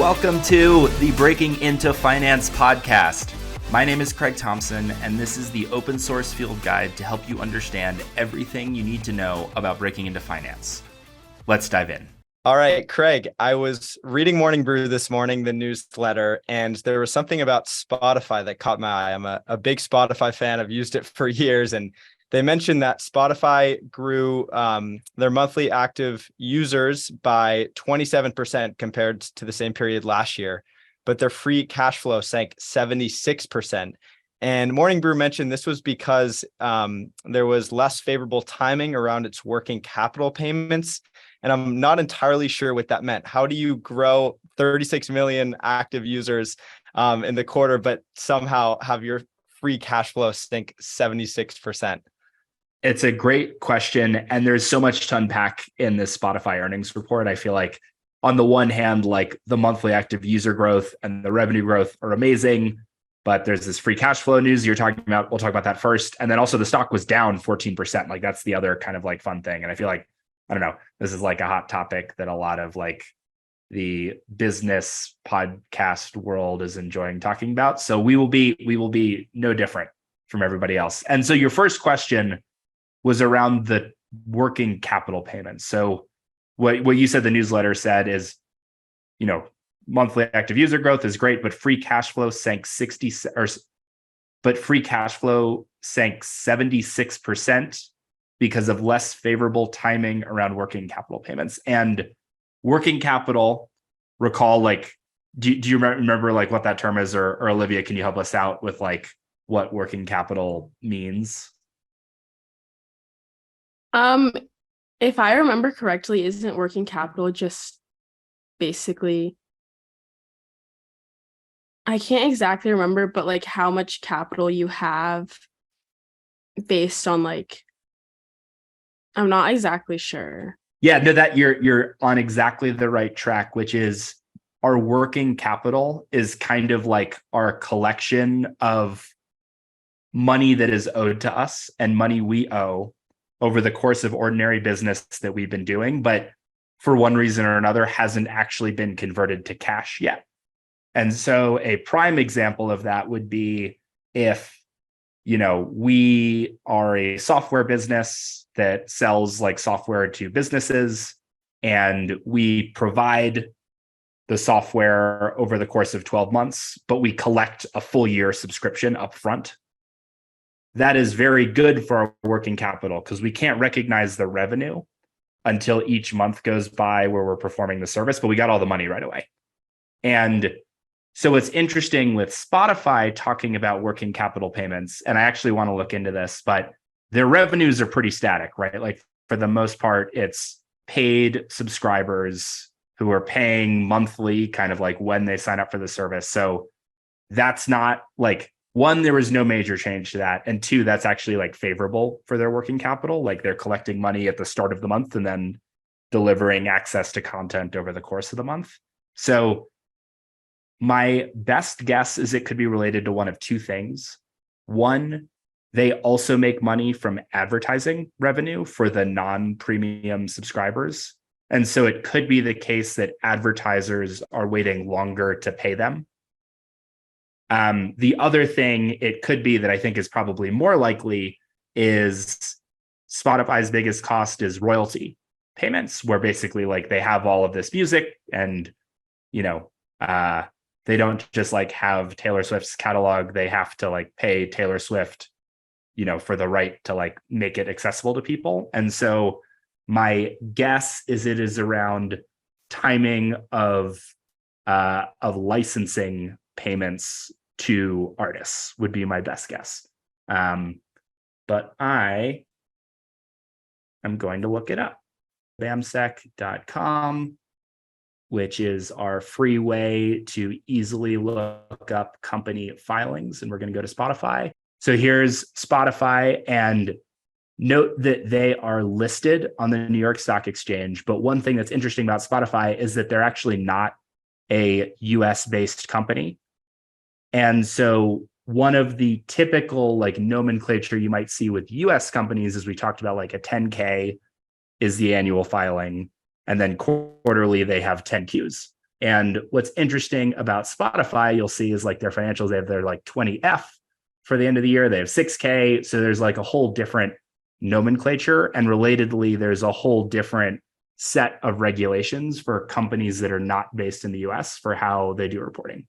Welcome to the Breaking Into Finance podcast. My name is Craig Thompson, and this is the open source field guide to help you understand everything you need to know about breaking into finance. Let's dive in. All right, Craig, I was reading Morning Brew this morning, the newsletter, and there was something about Spotify that caught my eye. I'm a big Spotify fan. I've used it for years, and they mentioned that Spotify grew their monthly active users by 27% compared to the same period last year, but their free cash flow sank 76%. And Morning Brew mentioned this was because there was less favorable timing around its working capital payments. And I'm not entirely sure what that meant. How do you grow 36 million active users in the quarter, but somehow have your free cash flow sink 76%? It's a great question, and there's so much to unpack in this Spotify earnings report. I feel like on the one hand, like the monthly active user growth and the revenue growth are amazing, but there's this free cash flow news you're talking about. We'll talk about that first. And then also the stock was down 14%. Like that's the other kind of like fun thing. And I feel like, I don't know, this is like a hot topic that a lot of like the business podcast world is enjoying talking about. So we will be no different from everybody else. And so your first question was around the working capital payments. So what you said the newsletter said is, you know, monthly active user growth is great, but free cash flow sank 76% because of less favorable timing around working capital payments. And working capital, recall, like, do you remember like what that term is, or Olivia, can you help us out with like what working capital means? If I remember correctly, isn't working capital just basically, I can't exactly remember, but like how much capital you have based on like, I'm not exactly sure. Yeah, no, that you're on exactly the right track, which is our working capital is kind of like our collection of money that is owed to us and money we owe over the course of ordinary business that we've been doing, but for one reason or another hasn't actually been converted to cash yet. And so a prime example of that would be if, you know, we are a software business that sells like software to businesses, and we provide the software over the course of 12 months, but we collect a full year subscription upfront. That is very good for our working capital because we can't recognize the revenue until each month goes by where we're performing the service, but we got all the money right away. And so it's interesting with Spotify talking about working capital payments, and I actually want to look into this, but their revenues are pretty static, right? Like for the most part, it's paid subscribers who are paying monthly, kind of like when they sign up for the service. So that's not like, one, there was no major change to that. And two, that's actually like favorable for their working capital. Like they're collecting money at the start of the month and then delivering access to content over the course of the month. So my best guess is it could be related to one of two things. One, they also make money from advertising revenue for the non-premium subscribers. And so it could be the case that advertisers are waiting longer to pay them. The other thing it could be that I think is probably more likely is Spotify's biggest cost is royalty payments, where basically like they have all of this music and, you know, they don't just like have Taylor Swift's catalog. They have to like pay Taylor Swift, you know, for the right to like make it accessible to people. And so my guess is it is around timing of licensing payments to artists would be my best guess. But I am going to look it up. bamsec.com, which is our free way to easily look up company filings. And we're going to go to Spotify. So here's Spotify, and note that they are listed on the New York Stock Exchange. But one thing that's interesting about Spotify is that they're actually not a US-based company. And so one of the typical like nomenclature you might see with US companies, as we talked about, like a 10K is the annual filing, and then quarterly they have 10Qs. And what's interesting about Spotify, you'll see is like their financials, they have their like 20F for the end of the year. They have 6K. So there's like a whole different nomenclature. And relatedly, there's a whole different set of regulations for companies that are not based in the US for how they do reporting.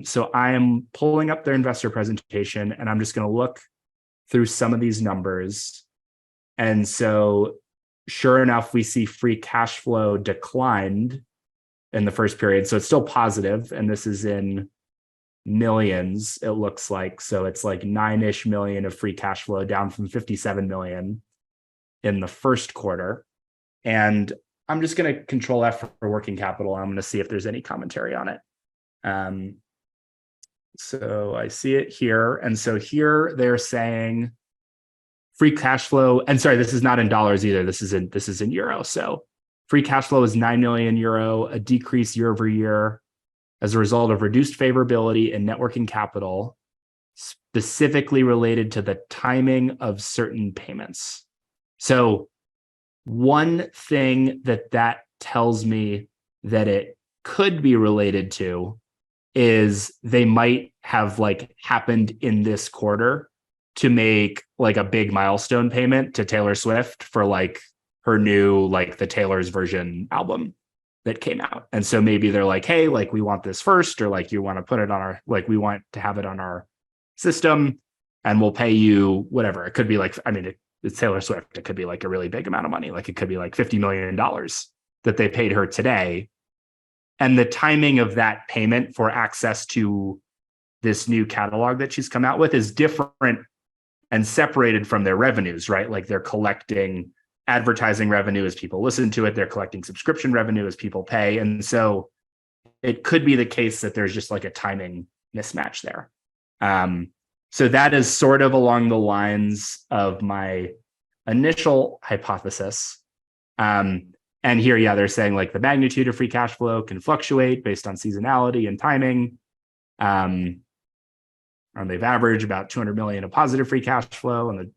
So I am pulling up their investor presentation and I'm just going to look through some of these numbers. And so sure enough, we see free cash flow declined in the first period. So it's still positive. And this is in millions, it looks like. So it's like 9-ish million of free cash flow, down from 57 million in the first quarter. And I'm just going to control F for working capital. I'm going to see if there's any commentary on it. So I see it here. And so here they're saying free cash flow, and sorry, this is not in dollars either. This is in euro. So free cash flow is 9 million euro, a decrease year over year as a result of reduced favorability in net working capital, specifically related to the timing of certain payments. So one thing that tells me that it could be related to is they might have like happened in this quarter to make like a big milestone payment to Taylor Swift for like her new, like the Taylor's version album that came out. And so maybe they're like, hey, like we want this first, or like you want to put it on our, like we want to have it on our system and we'll pay you whatever. It could be like, I mean, it's Taylor Swift. It could be like a really big amount of money. Like it could be like $50 million that they paid her today. And the timing of that payment for access to this new catalog that she's come out with is different and separated from their revenues, right? Like they're collecting advertising revenue as people listen to it. They're collecting subscription revenue as people pay. And so it could be the case that there's just like a timing mismatch there. So that is sort of along the lines of my initial hypothesis. And here, yeah, they're saying like the magnitude of free cash flow can fluctuate based on seasonality and timing. And they've averaged about 200 million of positive free cash flow on the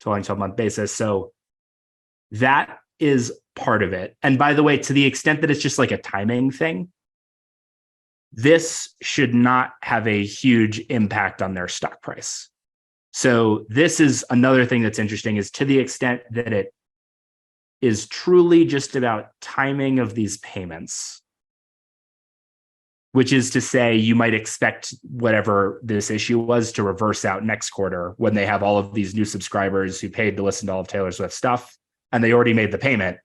12-month basis. So that is part of it. And by the way, to the extent that it's just like a timing thing, this should not have a huge impact on their stock price. So this is another thing that's interesting, is to the extent that it is truly just about timing of these payments, which is to say you might expect whatever this issue was to reverse out next quarter when they have all of these new subscribers who paid to listen to all of Taylor Swift's stuff and they already made the payment.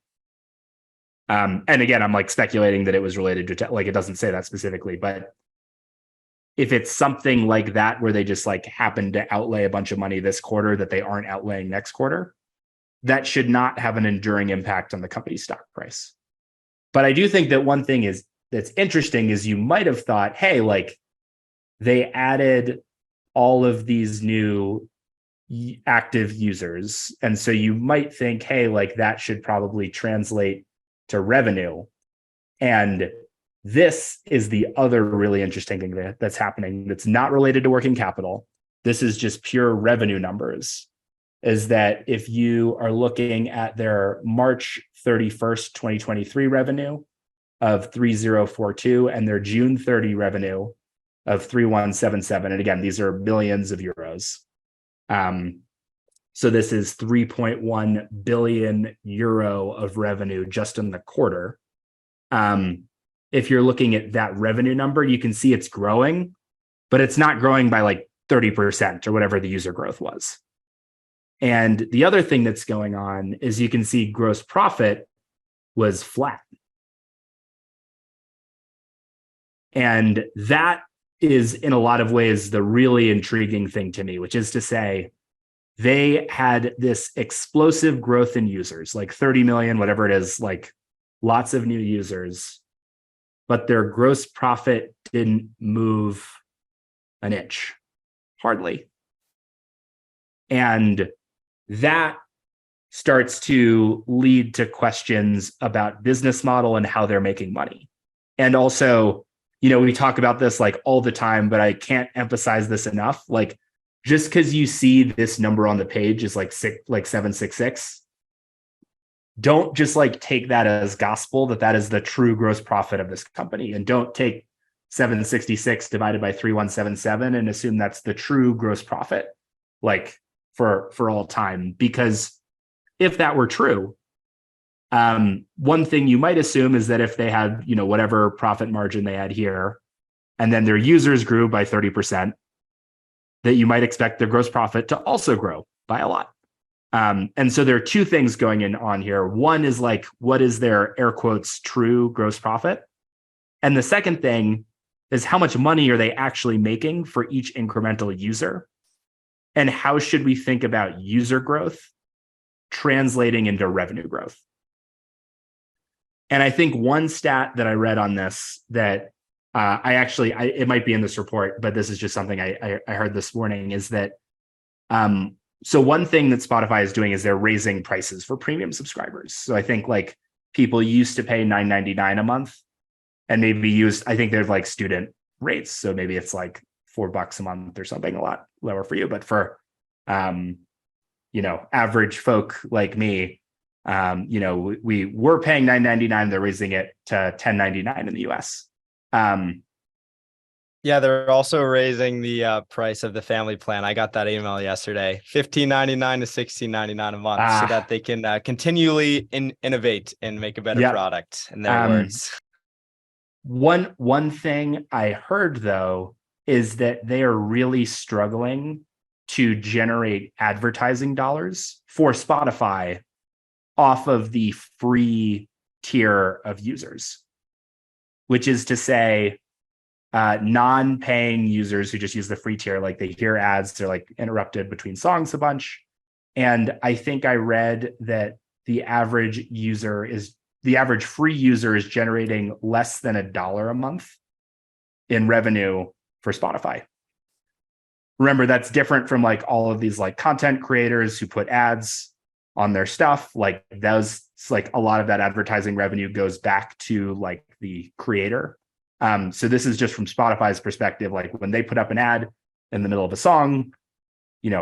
And again, I'm like speculating that it was related to, like, it doesn't say that specifically, but if it's something like that, where they just like happen to outlay a bunch of money this quarter that they aren't outlaying next quarter, that should not have an enduring impact on the company's stock price. But I do think that one thing that's interesting is you might have thought, hey, like they added all of these new active users. And so you might think, hey, like that should probably translate to revenue. And this is the other really interesting thing that's happening that's not related to working capital. This is just pure revenue numbers. Is that if you are looking at their March 31st, 2023 revenue of 3042 and their June 30 revenue of 3177, and again, these are millions of euros. So this is 3.1 billion euro of revenue just in the quarter. If you're looking at that revenue number, you can see it's growing, but it's not growing by like 30% or whatever the user growth was. And the other thing that's going on is you can see gross profit was flat. And that is in a lot of ways the really intriguing thing to me, which is to say they had this explosive growth in users, like 30 million, whatever it is, like lots of new users, but their gross profit didn't move an inch, hardly. And that starts to lead to questions about business model and how they're making money. And also, you know, we talk about this like all the time, but I can't emphasize this enough. Like, just because you see this number on the page is like 766 don't just like take that as gospel that is the true gross profit of this company, and don't take 766 divided by 3177 and assume that's the true gross profit like for all time. Because if that were true, one thing you might assume is that if they had, whatever profit margin they had here, and then their users grew by 30%, that you might expect their gross profit to also grow by a lot. And so there are two things going on here. One is like, what is their air quotes true gross profit? And the second thing is, how much money are they actually making for each incremental user? And how should we think about user growth translating into revenue growth? And I think one stat that I read on this that it might be in this report, but this is just something I heard this morning, is that so one thing that Spotify is doing is they're raising prices for premium subscribers. So I think like people used to pay $9.99 a month, and maybe I think they're like student rates. So maybe it's like $4 a month or something, a lot lower for you. But for average folk like me, we were paying $9.99. They're raising it to $10.99 in the US. Yeah, they're also raising the price of the family plan. I got that email yesterday, $15.99 to $16.99 a month, so that they can continually innovate and make a better product, in their words. One thing I heard, though, is that they are really struggling to generate advertising dollars for Spotify off of the free tier of users, which is to say, non-paying users who just use the free tier, like they hear ads, they're like interrupted between songs a bunch. And I think I read that the average free user is generating less than $1 a month in revenue for Spotify. Remember, that's different from like all of these like content creators who put ads on their stuff. Like those, like a lot of that advertising revenue goes back to like the creator. So this is just from Spotify's perspective, like when they put up an ad in the middle of a song,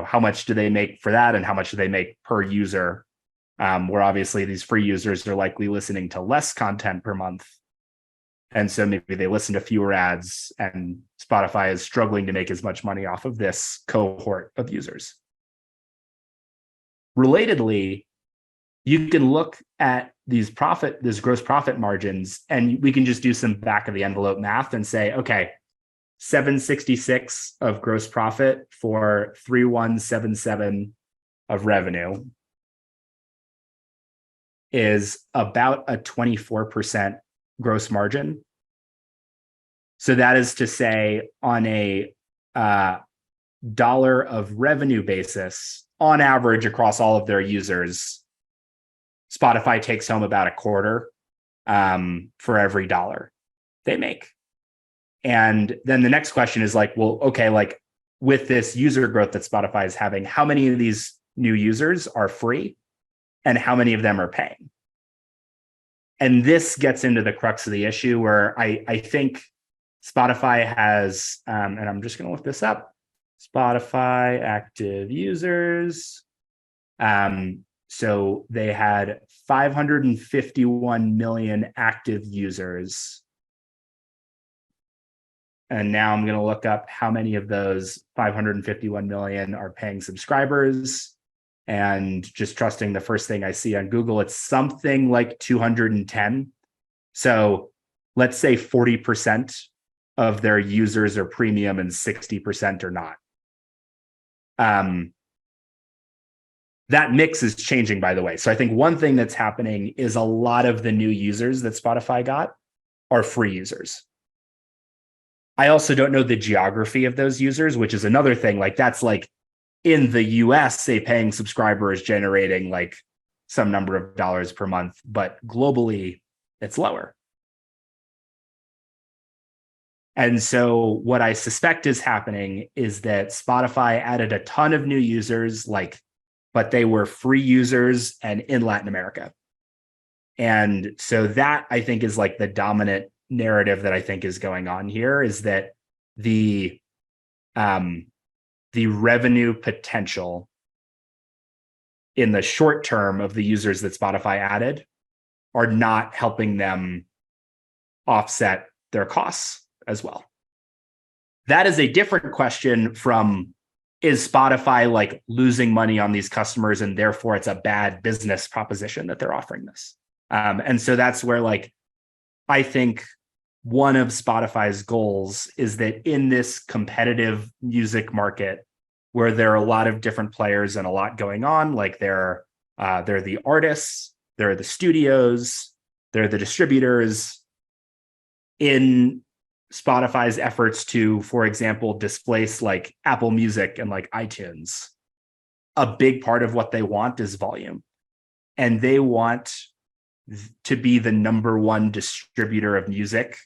how much do they make for that, and how much do they make per user? Where obviously these free users are likely listening to less content per month. And so maybe they listen to fewer ads, and Spotify is struggling to make as much money off of this cohort of users. Relatedly, you can look at these gross profit margins, and we can just do some back of the envelope math and say, okay, 766 of gross profit for 3177 of revenue is about a 24% gross margin. So that is to say, on a dollar of revenue basis, on average across all of their users, Spotify takes home about a quarter for every dollar they make. And then the next question is like, well, okay, like with this user growth that Spotify is having, how many of these new users are free and how many of them are paying? And this gets into the crux of the issue, where I think Spotify has, and I'm just going to look this up, Spotify active users. So they had 551 million active users. And now I'm going to look up how many of those 551 million are paying subscribers. And just trusting the first thing I see on Google, it's something like 210. So let's say 40% of their users are premium and 60% are not. That mix is changing, by the way. So I think one thing that's happening is a lot of the new users that Spotify got are free users. I also don't know the geography of those users, which is another thing. Like that's like in the US, a paying subscriber is generating like some number of dollars per month, but globally it's lower. And so what I suspect is happening is that Spotify added a ton of new users, but they were free users and in Latin America. And so that I think is like the dominant narrative that I think is going on here, is that the revenue potential in the short term of the users that Spotify added are not helping them offset their costs as well. That is a different question from, is Spotify like losing money on these customers and therefore it's a bad business proposition that they're offering this? And so that's where like, I think one of Spotify's goals is that in this competitive music market where there are a lot of different players and a lot going on, like they're the artists, there are the studios, there are the distributors. In Spotify's efforts to, for example, displace like Apple Music and like iTunes, a big part of what they want is volume. And they want to be the number one distributor of music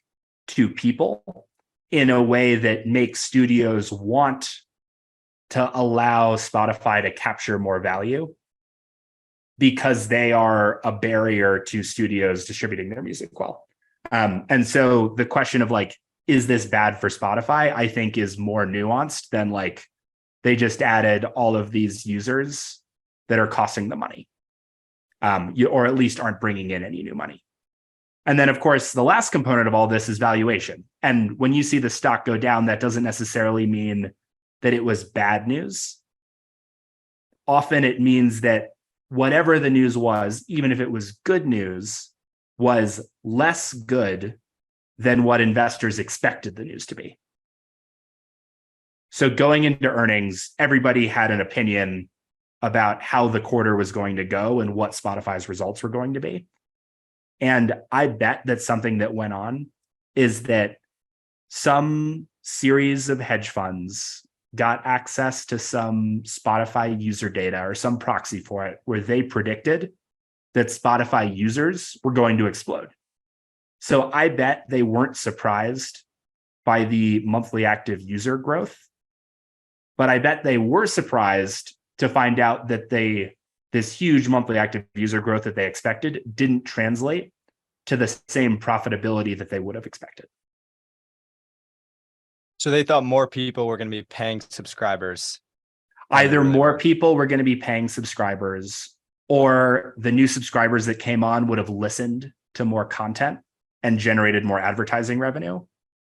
to people in a way that makes studios want to allow Spotify to capture more value because they are a barrier to studios distributing their music well. And so the question of like, is this bad for Spotify? I think is more nuanced than like, they just added all of these users that are costing them money, or at least aren't bringing in any new money. And then, of course, the last component of all this is valuation. And when you see the stock go down, that doesn't necessarily mean that it was bad news. Often it means that whatever the news was, even if it was good news, was less good than what investors expected the news to be. So going into earnings, everybody had an opinion about how the quarter was going to go and what Spotify's results were going to be. And I bet that something that went on is that some series of hedge funds got access to some Spotify user data or some proxy for it, where they predicted that Spotify users were going to explode. So I bet they weren't surprised by the monthly active user growth, but I bet they were surprised to find out that this huge monthly active user growth that they expected didn't translate to the same profitability that they would have expected. So they thought more people were going to be paying subscribers. Either more people were going to be paying subscribers, or the new subscribers that came on would have listened to more content and generated more advertising revenue.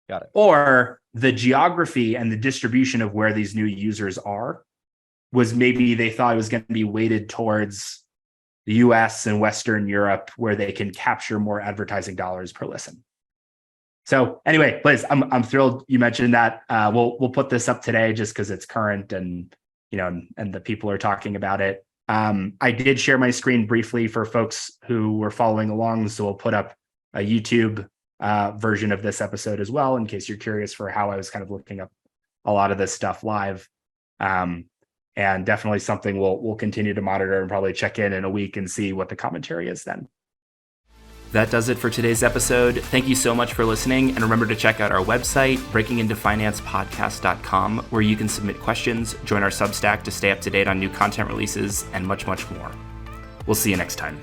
Got it. Or the geography and the distribution of where these new users are was maybe they thought it was going to be weighted towards the US and Western Europe, where they can capture more advertising dollars per listen. So anyway, Liz, I'm thrilled you mentioned that. We'll put this up today just because it's current and and the people are talking about it. I did share my screen briefly for folks who were following along, so we'll put up a YouTube version of this episode as well, in case you're curious for how I was kind of looking up a lot of this stuff live. And definitely something we'll continue to monitor and probably check in a week and see what the commentary is then. That does it for today's episode. Thank you so much for listening. And remember to check out our website, breakingintofinancepodcast.com, where you can submit questions, join our Substack to stay up to date on new content releases, and much, much more. We'll see you next time.